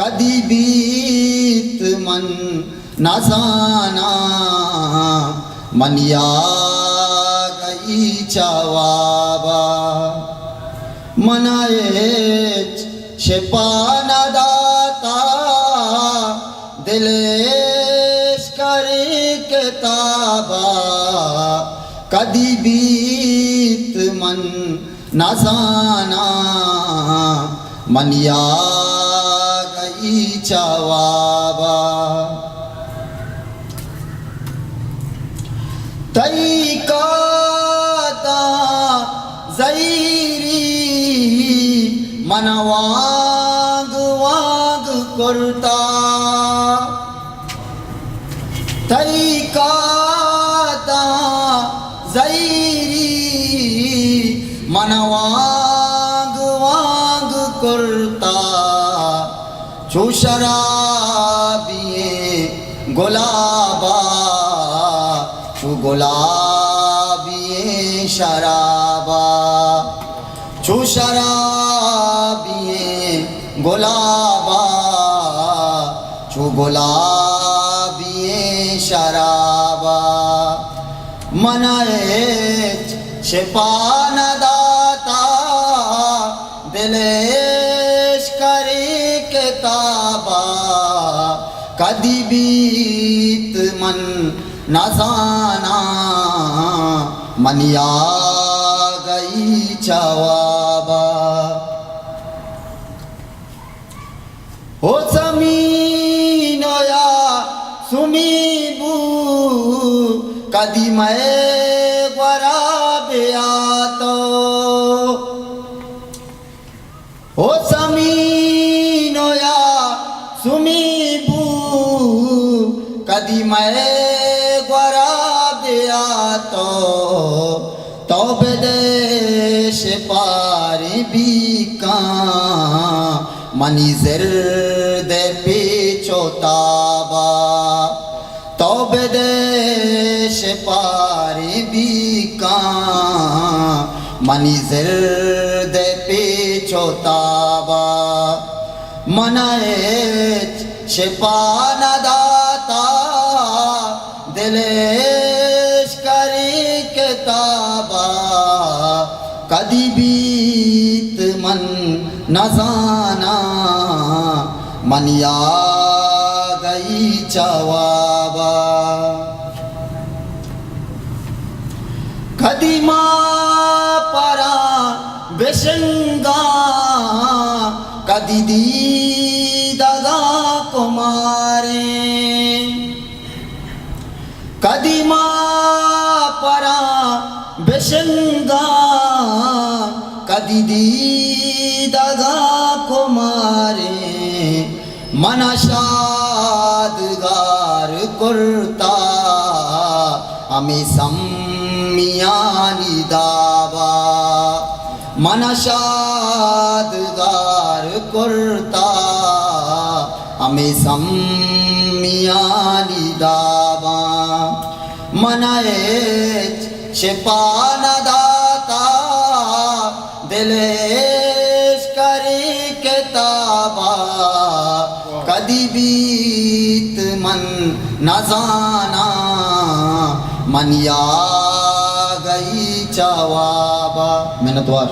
कदी बीत मन न जाना मनिया गई चवाबा मनाए शेपाना दाता दिलेश करे किताबा कदी बीत मन न जाना मनिया गई चवाबा तई काता जैरी मनवाग वाग करता तई काता जैरी मनवाग वाग करता जो शराबिए गुलाबा जो गुलाबिए शराबा जो शराबिए गुलाबा जो गुलाबिए शराबा मनाए शेपान दाता दिलेश करे किताबा कदी बीत मन न जाना मनिया गई चवाबा हो जमीन या सुमीबू कदी मैं ग्वरा बेआतो हो जमीन या सुमीबू कदी मैं ग्वरा बेआतो तो विदेश पारी बीका मनी जिर्द पेचोताबा तो विदेश पारी बीका मनी जिर्द पेचोताबा मनाए शिपान दाता दिलेश करी किताबा कदी बीत मन न जाना मनिया गई चवाबा कदी माँ परा बेशंगा कदी दीदगा कुमारे कदी माँ परा बेशंगा कदी दीदगा कुमारे मना शादगार करता हमें सम्मियानी दावा मना शादगार करता हमें सम्मियानी दावा मनाए शेपान दाता दिलेश करे किताबा कदी बीत मन न जाना मनिया गई चवाबा। मेहनतवार।